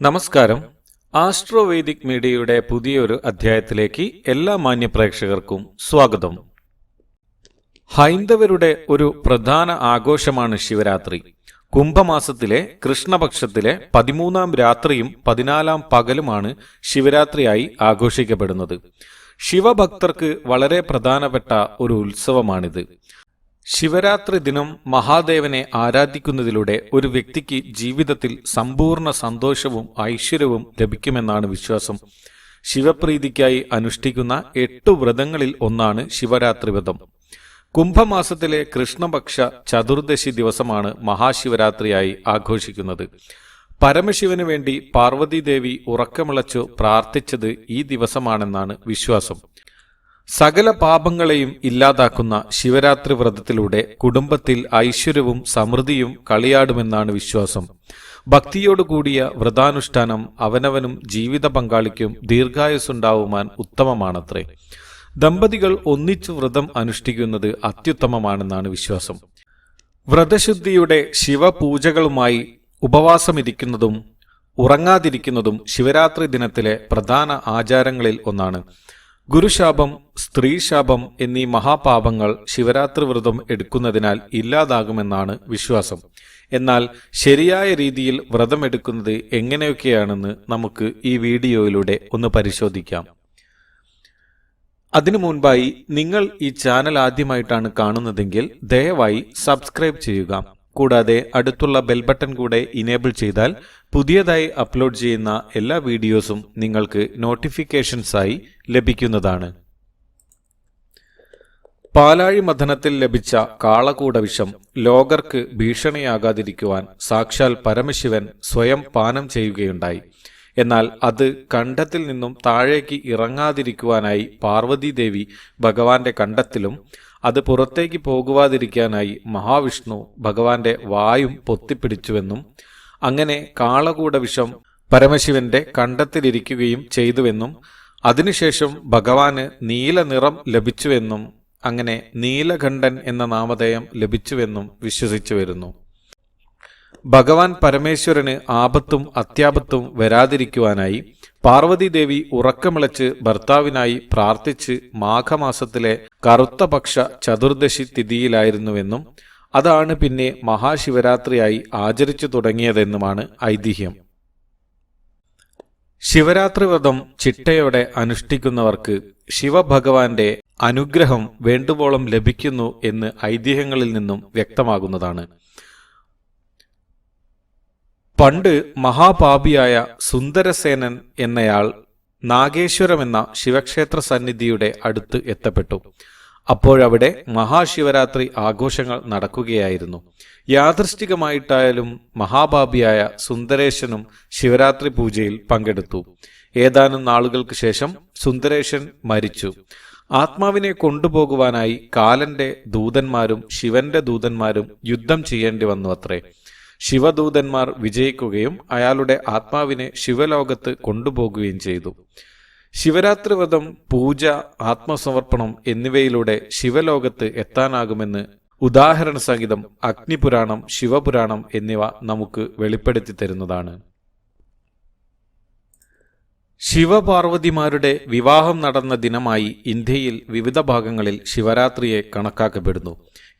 നമസ്കാരം. ആസ്ട്രോവേദിക് മീഡിയയുടെ പുതിയൊരു അധ്യായത്തിലേക്ക് എല്ലാ മാന്യപ്രേക്ഷകർക്കും സ്വാഗതം. ഹൈന്ദവരുടെ ഒരു പ്രധാന ആഘോഷമാണ് ശിവരാത്രി. കുംഭമാസത്തിലെ കൃഷ്ണപക്ഷത്തിലെ 13-ാം രാത്രിയും 14-ാം പകലുമാണ് ശിവരാത്രിയായി ആഘോഷിക്കപ്പെടുന്നത്. ശിവഭക്തർക്ക് വളരെ പ്രധാനപ്പെട്ട ഒരു ഉത്സവമാണിത്. ശിവരാത്രി ദിനം മഹാദേവനെ ആരാധിക്കുന്നതിലൂടെ ഒരു വ്യക്തിക്ക് ജീവിതത്തിൽ സമ്പൂർണ്ണ സന്തോഷവും ഐശ്വര്യവും ലഭിക്കുമെന്നാണ് വിശ്വാസം. ശിവപ്രീതിക്കായി അനുഷ്ഠിക്കുന്ന 8 വ്രതങ്ങളിൽ ഒന്നാണ് ശിവരാത്രി വ്രതം. കുംഭമാസത്തിലെ കൃഷ്ണപക്ഷ ചതുർദശി ദിവസമാണ് മഹാശിവരാത്രിയായി ആഘോഷിക്കുന്നത്. പരമശിവന് വേണ്ടി പാർവതീദേവി ഉറക്കമിളച്ചു പ്രാർത്ഥിച്ചത് ഈ ദിവസമാണെന്നാണ് വിശ്വാസം. സകല പാപങ്ങളെയും ഇല്ലാതാക്കുന്ന ശിവരാത്രി വ്രതത്തിലൂടെ കുടുംബത്തിൽ ഐശ്വര്യവും സമൃദ്ധിയും കളിയാടുമെന്നാണ് വിശ്വാസം. ഭക്തിയോടുകൂടിയ വ്രതാനുഷ്ഠാനം അവനവനും ജീവിത പങ്കാളിക്കും ദീർഘായുസ്സുണ്ടാവുവാൻ ഉത്തമമാണത്രേ. ദമ്പതികൾ ഒന്നിച്ചു വ്രതം അനുഷ്ഠിക്കുന്നത് അത്യുത്തമമാണെന്നാണ് വിശ്വാസം. വ്രതശുദ്ധിയുടെ ശിവപൂജകളുമായി ഉപവാസമിരിക്കുന്നതും ഉറങ്ങാതിരിക്കുന്നതും ശിവരാത്രി ദിനത്തിലെ പ്രധാന ആചാരങ്ങളിൽ ഒന്നാണ്. ഗുരുശാപം, സ്ത്രീശാപം എന്നീ മഹാപാപങ്ങൾ ശിവരാത്രി വ്രതം എടുക്കുന്നതിനാൽ ഇല്ലാതാകുമെന്നാണ് വിശ്വാസം. എന്നാൽ ശരിയായ രീതിയിൽ വ്രതമെടുക്കുന്നത് എങ്ങനെയൊക്കെയാണെന്ന് നമുക്ക് ഈ വീഡിയോയിലൂടെ ഒന്ന് പരിശോധിക്കാം. അതിനു മുൻപായി നിങ്ങൾ ഈ ചാനൽ ആദ്യമായിട്ടാണ് കാണുന്നതെങ്കിൽ ദയവായി സബ്സ്ക്രൈബ് ചെയ്യുക. കൂടാതെ അടുത്തുള്ള ബെൽ ബട്ടൺ കൂടെ ഇനേബിൾ ചെയ്താൽ പുതിയതായി അപ്ലോഡ് ചെയ്യുന്ന എല്ലാ വീഡിയോസും നിങ്ങൾക്ക് നോട്ടിഫിക്കേഷൻസായി ലഭിക്കുന്നതാണ്. പാലാഴി മഥനത്തിൽ ലഭിച്ച കാളകൂടവിഷം ലോകർക്ക് ഭീഷണിയാകാതിരിക്കുവാൻ സാക്ഷാൽ പരമശിവൻ സ്വയം പാനം ചെയ്യുകയുണ്ടായി. എന്നാൽ അത് കണ്ഠത്തിൽ നിന്നും താഴേക്ക് ഇറങ്ങാതിരിക്കുവാനായി പാർവതീദേവി ഭഗവാന്റെ കണ്ഠത്തിലും അത് പുറത്തേക്ക് പോകുവാതിരിക്കാനായി മഹാവിഷ്ണു ഭഗവാന്റെ വായും പൊത്തിപ്പിടിച്ചുവെന്നും അങ്ങനെ കാളകൂടവിഷം പരമശിവന്റെ കണ്ഠത്തിലിരിക്കുകയും ചെയ്തുവെന്നും അതിനുശേഷം ഭഗവാന് നീല നിറം ലഭിച്ചുവെന്നും അങ്ങനെ നീലകണ്ഠൻ എന്ന നാമധേയം ലഭിച്ചുവെന്നും വിശ്വസിച്ചു വരുന്നു. ഭഗവാൻ പരമേശ്വരന് ആപത്തും അത്യാപത്തും വരാതിരിക്കുവാനായി പാർവതീദേവി ഉറക്കമിളച്ച് ഭർത്താവിനായി പ്രാർത്ഥിച്ച് മാഘമാസത്തിലെ കറുത്തപക്ഷ ചതുർദശി തിഥിയിലായിരുന്നുവെന്നും അതാണ് പിന്നെ മഹാശിവരാത്രിയായി ആചരിച്ചു തുടങ്ങിയതെന്നുമാണ് ഐതിഹ്യം. ശിവരാത്രി വ്രതം ചിട്ടയോടെ അനുഷ്ഠിക്കുന്നവർക്ക് ശിവഭഗവാന്റെ അനുഗ്രഹം വേണ്ടുവോളം ലഭിക്കുന്നു എന്ന് ഐതിഹ്യങ്ങളിൽ നിന്നും വ്യക്തമാകുന്നതാണ്. പണ്ട് മഹാപാപിയായ സുന്ദരസേനൻ എന്നയാൾ നാഗേശ്വരം എന്ന ശിവക്ഷേത്ര സന്നിധിയുടെ അടുത്ത് എത്തപ്പെട്ടു. അപ്പോഴവിടെ മഹാശിവരാത്രി ആഘോഷങ്ങൾ നടക്കുകയായിരുന്നു. യാദൃശ്ചികമായിട്ടായാലും മഹാപാപിയായ സുന്ദരേശനും ശിവരാത്രി പൂജയിൽ പങ്കെടുത്തു. ഏതാനും നാളുകൾക്ക് ശേഷം സുന്ദരേശൻ മരിച്ചു. ആത്മാവിനെ കൊണ്ടുപോകുവാനായി കാലന്റെ ദൂതന്മാരും ശിവന്റെ ദൂതന്മാരും യുദ്ധം ചെയ്യേണ്ടി വന്നു അത്രേ. ശിവദൂതന്മാർ വിജയിക്കുകയും അയാളുടെ ആത്മാവിനെ ശിവലോകത്ത് കൊണ്ടുപോകുകയും ചെയ്തു. ശിവരാത്രി വ്രതം, പൂജ, ആത്മസമർപ്പണം എന്നിവയിലൂടെ ശിവലോകത്ത് എത്താനാകുമെന്ന് ഉദാഹരണ സഹിതം അഗ്നിപുരാണം, ശിവപുരാണം എന്നിവ നമുക്ക് വെളിപ്പെടുത്തി തരുന്നതാണ്. ശിവപാർവതിമാരുടെ വിവാഹം നടന്ന ദിനമായി ഇന്ത്യയിൽ വിവിധ ഭാഗങ്ങളിൽ ശിവരാത്രിയെ കണക്കാക്കപ്പെടുന്നു.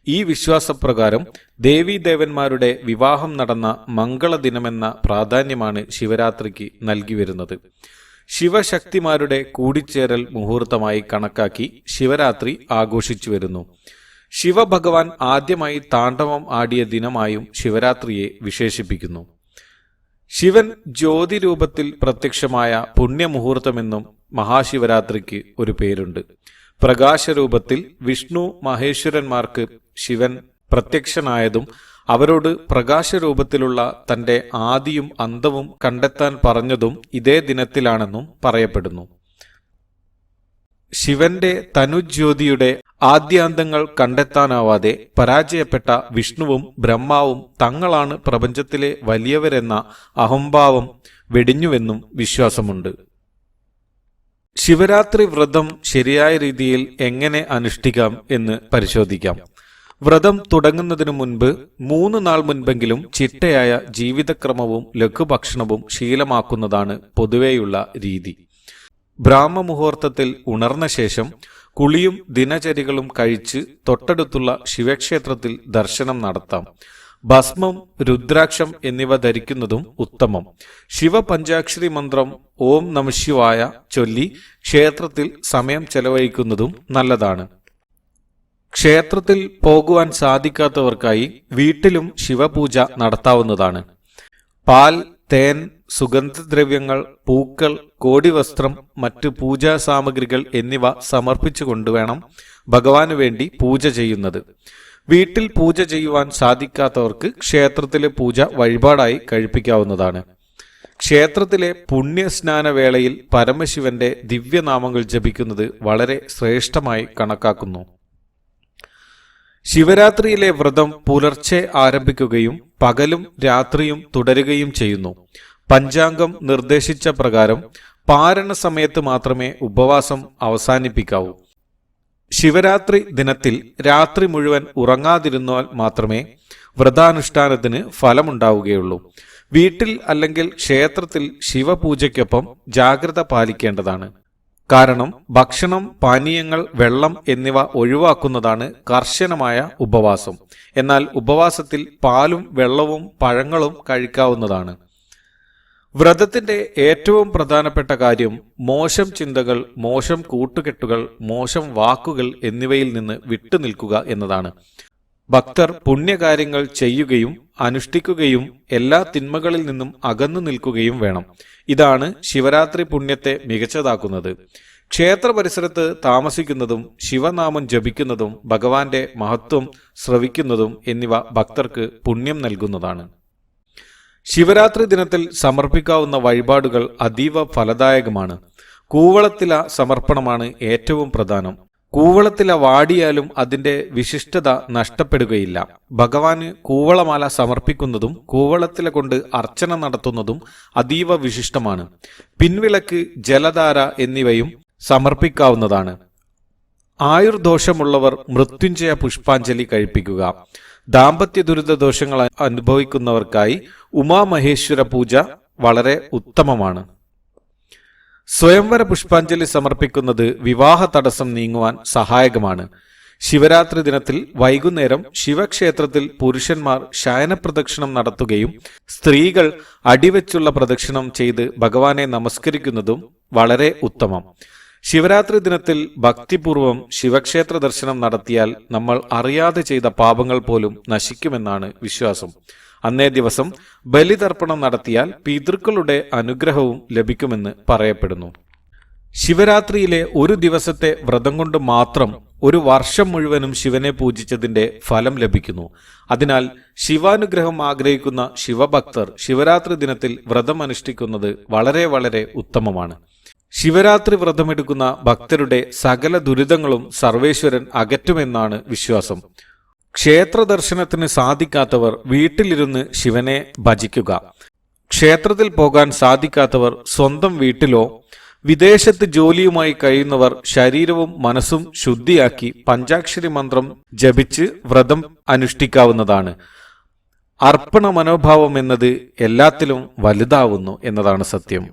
ഈ വിശ്വാസപ്രകാരം ദേവീദേവന്മാരുടെ വിവാഹം നടന്ന മംഗളദിനമെന്ന പ്രാധാന്യമാണ് ശിവരാത്രിക്ക് നൽകി വരുന്നത്. ശിവശക്തിമാരുടെ കൂടിച്ചേരൽ മുഹൂർത്തമായി കണക്കാക്കി ശിവരാത്രി ആഘോഷിച്ചു വരുന്നു. ശിവഭഗവാൻ ആദ്യമായി താണ്ഡവം ആടിയ ദിനമായും ശിവരാത്രിയെ വിശേഷിപ്പിക്കുന്നു. ശിവൻ ജ്യോതിരൂപത്തിൽ പ്രത്യക്ഷമായ പുണ്യമുഹൂർത്തമെന്നും മഹാശിവരാത്രിക്ക് ഒരു പേരുണ്ട്. പ്രകാശരൂപത്തിൽ വിഷ്ണു മഹേശ്വരന്മാർക്ക് ശിവൻ പ്രത്യക്ഷനായതും അവരോട് പ്രകാശരൂപത്തിലുള്ള തന്റെ ആദിയും അന്തവും കണ്ടെത്താൻ പറഞ്ഞതും ഇതേ ദിനത്തിലാണെന്നും പറയപ്പെടുന്നു. ശിവന്റെ തനുജ്യോതിയുടെ ആദ്യാന്തങ്ങൾ കണ്ടെത്താനാവാതെ പരാജയപ്പെട്ട വിഷ്ണുവും ബ്രഹ്മാവും തങ്ങളാണ് പ്രപഞ്ചത്തിലെ വലിയവരെന്ന അഹംഭാവം വെടിഞ്ഞുവെന്നും വിശ്വാസമുണ്ട്. ശിവരാത്രി വ്രതം ശരിയായ രീതിയിൽ എങ്ങനെ അനുഷ്ഠിക്കാം എന്ന് പരിശോധിക്കാം. വ്രതം തുടങ്ങുന്നതിനു മുൻപ് 3 നാൾ മുൻപെങ്കിലും ചിട്ടയായ ജീവിതക്രമവും ലഘുഭക്ഷണവും ശീലമാക്കുന്നതാണ് പൊതുവെയുള്ള രീതി. ബ്രാഹ്മമുഹൂർത്തത്തിൽ ഉണർന്ന ശേഷം കുളിയും ദിനചര്യകളും കഴിച്ച് തൊട്ടടുത്തുള്ള ശിവക്ഷേത്രത്തിൽ ദർശനം നടത്താം. ഭസ്മം, രുദ്രാക്ഷം എന്നിവ ധരിക്കുന്നതും ഉത്തമം. ശിവപഞ്ചാക്ഷരി മന്ത്രം ഓം നമഃശിവായ ചൊല്ലി ക്ഷേത്രത്തിൽ സമയം ചെലവഴിക്കുന്നതും നല്ലതാണ്. ക്ഷേത്രത്തിൽ പോകുവാൻ സാധിക്കാത്തവർക്കായി വീട്ടിലും ശിവപൂജ നടത്താവുന്നതാണ്. പാൽ, തേൻ, സുഗന്ധദ്രവ്യങ്ങൾ, പൂക്കൾ, കോടിവസ്ത്രം, മറ്റു പൂജാ സാമഗ്രികൾ എന്നിവ സമർപ്പിച്ചുകൊണ്ട് വേണം ഭഗവാന് വേണ്ടി പൂജ ചെയ്യുന്നത്. വീട്ടിൽ പൂജ ചെയ്യുവാൻ സാധിക്കാത്തവർക്ക് ക്ഷേത്രത്തിലെ പൂജ വഴിപാടായി കഴിപ്പിക്കാവുന്നതാണ്. ക്ഷേത്രത്തിലെ പുണ്യസ്നാനവേളയിൽ പരമശിവന്റെ ദിവ്യനാമങ്ങൾ ജപിക്കുന്നത് വളരെ ശ്രേഷ്ഠമായി കണക്കാക്കുന്നു. ശിവരാത്രിയിലെ വ്രതം പുലർച്ചെ ആരംഭിക്കുകയും പകലും രാത്രിയും തുടരുകയും ചെയ്യുന്നു. പഞ്ചാംഗം നിർദ്ദേശിച്ച പ്രകാരം പാരണ സമയത്ത് മാത്രമേ ഉപവാസം അവസാനിപ്പിക്കാവൂ. ശിവരാത്രി ദിനത്തിൽ രാത്രി മുഴുവൻ ഉറങ്ങാതിരുന്നാൽ മാത്രമേ വ്രതാനുഷ്ഠാനത്തിന് ഫലമുണ്ടാവുകയുള്ളൂ. വീട്ടിൽ അല്ലെങ്കിൽ ക്ഷേത്രത്തിൽ ശിവപൂജയ്ക്കൊപ്പം ജാഗ്രത പാലിക്കേണ്ടതാണ്. കാരണം ഭക്ഷണം, പാനീയങ്ങൾ, വെള്ളം എന്നിവ ഒഴിവാക്കുന്നതാണ് കർശനമായ ഉപവാസം. എന്നാൽ ഉപവാസത്തിൽ പാലും വെള്ളവും പഴങ്ങളും കഴിക്കാവുന്നതാണ്. വ്രതത്തിന്റെ ഏറ്റവും പ്രധാനപ്പെട്ട കാര്യം മോശം ചിന്തകൾ, മോശം കൂട്ടുകെട്ടുകൾ, മോശം വാക്കുകൾ എന്നിവയിൽ നിന്ന് വിട്ടുനിൽക്കുക എന്നതാണ്. ഭക്തർ പുണ്യകാര്യങ്ങൾ ചെയ്യുകയും അനുഷ്ഠിക്കുകയും എല്ലാ തിന്മകളിൽ നിന്നും അകന്നു നിൽക്കുകയും വേണം. ഇതാണ് ശിവരാത്രി പുണ്യത്തെ മികച്ചതാക്കുന്നത്. ക്ഷേത്ര പരിസരത്ത് താമസിക്കുന്നതും ശിവനാമം ജപിക്കുന്നതും ഭഗവാന്റെ മഹത്വം ശ്രവിക്കുന്നതും എന്നിവ ഭക്തർക്ക് പുണ്യം നൽകുന്നതാണ്. ശിവരാത്രി ദിനത്തിൽ സമർപ്പിക്കാവുന്ന വഴിപാടുകൾ അതീവ ഫലദായകമാണ്. കൂവളത്തില സമർപ്പണമാണ് ഏറ്റവും പ്രധാനം. കൂവളത്തില വാടിയാലും അതിന്റെ വിശിഷ്ടത നഷ്ടപ്പെടുകയില്ല. ഭഗവാന് കൂവളമാല സമർപ്പിക്കുന്നതും കൂവളത്തില കൊണ്ട് അർച്ചന നടത്തുന്നതും അതീവ വിശിഷ്ടമാണ്. പിൻവിളക്ക്, ജലധാര എന്നിവയും സമർപ്പിക്കാവുന്നതാണ്. ആയുർദോഷമുള്ളവർ മൃത്യുഞ്ജയ പുഷ്പാഞ്ജലി കഴിപ്പിക്കുക. ദാമ്പത്യ ദുരിത ദോഷങ്ങൾ അനുഭവിക്കുന്നവർക്കായി ഉമാമഹേശ്വര പൂജ വളരെ ഉത്തമമാണ്. സ്വയംവര പുഷ്പാഞ്ജലി സമർപ്പിക്കുന്നത് വിവാഹ തടസ്സം നീങ്ങുവാൻ സഹായകമാണ്. ശിവരാത്രി ദിനത്തിൽ വൈകുന്നേരം ശിവക്ഷേത്രത്തിൽ പുരുഷന്മാർ ശയനപ്രദക്ഷിണം നടത്തുകയും സ്ത്രീകൾ അടിവെച്ചുള്ള പ്രദക്ഷിണം ചെയ്ത് ഭഗവാനെ നമസ്കരിക്കുന്നതും വളരെ ഉത്തമം. ശിവരാത്രി ദിനത്തിൽ ഭക്തിപൂർവം ശിവക്ഷേത്ര ദർശനം നടത്തിയാൽ നമ്മൾ അറിയാതെ ചെയ്ത പാപങ്ങൾ പോലും നശിക്കുമെന്നാണ് വിശ്വാസം. അന്നേ ദിവസം ബലിതർപ്പണം നടത്തിയാൽ പിതൃക്കളുടെ അനുഗ്രഹവും ലഭിക്കുമെന്ന് പറയപ്പെടുന്നു. ശിവരാത്രിയിലെ ഒരു ദിവസത്തെ വ്രതം കൊണ്ട് മാത്രം ഒരു വർഷം മുഴുവനും ശിവനെ പൂജിച്ചതിന്റെ ഫലം ലഭിക്കുന്നു. അതിനാൽ ശിവാനുഗ്രഹം ആഗ്രഹിക്കുന്ന ശിവഭക്തർ ശിവരാത്രി ദിനത്തിൽ വ്രതം അനുഷ്ഠിക്കുന്നത് വളരെ വളരെ ഉത്തമമാണ്. ശിവരാത്രി വ്രതമെടുക്കുന്ന ഭക്തരുടെ സകല ദുരിതങ്ങളും സർവേശ്വരൻ അകറ്റുമെന്നാണ് വിശ്വാസം. ക്ഷേത്ര ദർശനത്തിന് സാധിക്കാത്തവർ വീട്ടിലിരുന്ന് ശിവനെ ഭജിക്കുക. ക്ഷേത്രത്തിൽ പോകാൻ സാധിക്കാത്തവർ സ്വന്തം വീട്ടിലോ വിദേശത്ത് ജോലിയുമായി കഴിയുന്നവർ ശരീരവും മനസ്സും ശുദ്ധിയാക്കി പഞ്ചാക്ഷരി മന്ത്രം ജപിച്ച് വ്രതം അനുഷ്ഠിക്കാവുന്നതാണ്. അർപ്പണ മനോഭാവം എന്നത് എല്ലാത്തിലും വലുതാവുന്നു എന്നതാണ് സത്യം.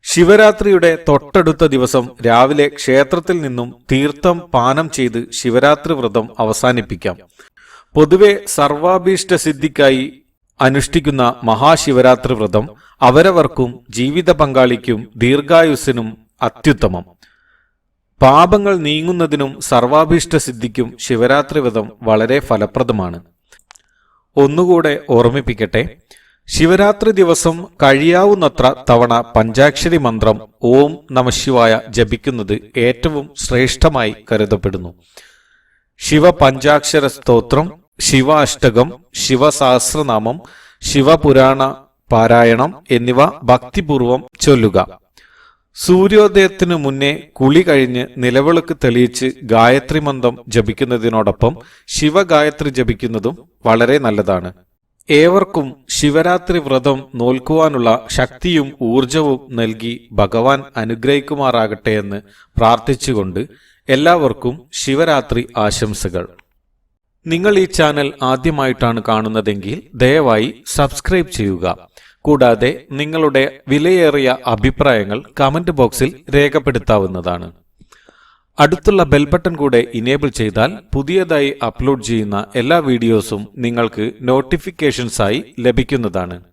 ശിവരാത്രിയുടെ തൊട്ടടുത്ത ദിവസം രാവിലെ ക്ഷേത്രത്തിൽ നിന്നും തീർത്ഥം പാനം ചെയ്ത് ശിവരാത്രി വ്രതം അവസാനിപ്പിക്കാം. പൊതുവെ സർവാഭീഷ്ട സിദ്ധിക്കായി അനുഷ്ഠിക്കുന്ന മഹാശിവരാത്രി വ്രതം അവരവർക്കും ജീവിത പങ്കാളിക്കും ദീർഘായുസ്സിനും അത്യുത്തമം. പാപങ്ങൾ നീങ്ങുന്നതിനും സർവാഭീഷ്ട സിദ്ധിക്കും ശിവരാത്രി വ്രതം വളരെ ഫലപ്രദമാണ്. ഒന്നുകൂടെ ഓർമ്മിപ്പിക്കട്ടെ, ശിവരാത്രി ദിവസം കഴിയാവുന്നത്ര തവണ പഞ്ചാക്ഷരി മന്ത്രം ഓം നമഃശിവായ ജപിക്കുന്നത് ഏറ്റവും ശ്രേഷ്ഠമായി കരുതപ്പെടുന്നു. ശിവപഞ്ചാക്ഷര സ്തോത്രം, ശിവാഷ്ടകം, ശിവസഹസ്രനാമം, ശിവപുരാണ പാരായണം എന്നിവ ഭക്തിപൂർവം ചൊല്ലുക. സൂര്യോദയത്തിനു മുന്നേ കുളി കഴിഞ്ഞ് നിലവിളക്ക് തെളിയിച്ച് ഗായത്രി മന്ത്രം ജപിക്കുന്നതിനോടൊപ്പം ശിവഗായത്രി ജപിക്കുന്നതും വളരെ നല്ലതാണ്. ഏവർക്കും ശിവരാത്രി വ്രതം നോൽക്കുവാനുള്ള ശക്തിയും ഊർജവും നൽകി ഭഗവാൻ അനുഗ്രഹിക്കുമാറാകട്ടെ എന്ന് പ്രാർത്ഥിച്ചുകൊണ്ട് എല്ലാവർക്കും ശിവരാത്രി ആശംസകൾ. നിങ്ങൾ ഈ ചാനൽ ആദ്യമായിട്ടാണ് കാണുന്നതെങ്കിൽ ദയവായി സബ്സ്ക്രൈബ് ചെയ്യുക. കൂടാതെ നിങ്ങളുടെ വിലയേറിയ അഭിപ്രായങ്ങൾ കമന്റ് ബോക്സിൽ രേഖപ്പെടുത്താവുന്നതാണ്. അടുത്തുള്ള ബെൽ ബട്ടൺ കൂടെ ഇനേബിൾ ചെയ്താൽ പുതിയതായി അപ്ലോഡ് ചെയ്യുന്ന എല്ലാ വീഡിയോസും നിങ്ങൾക്ക് നോട്ടിഫിക്കേഷൻസായി ലഭിക്കുന്നതാണ്.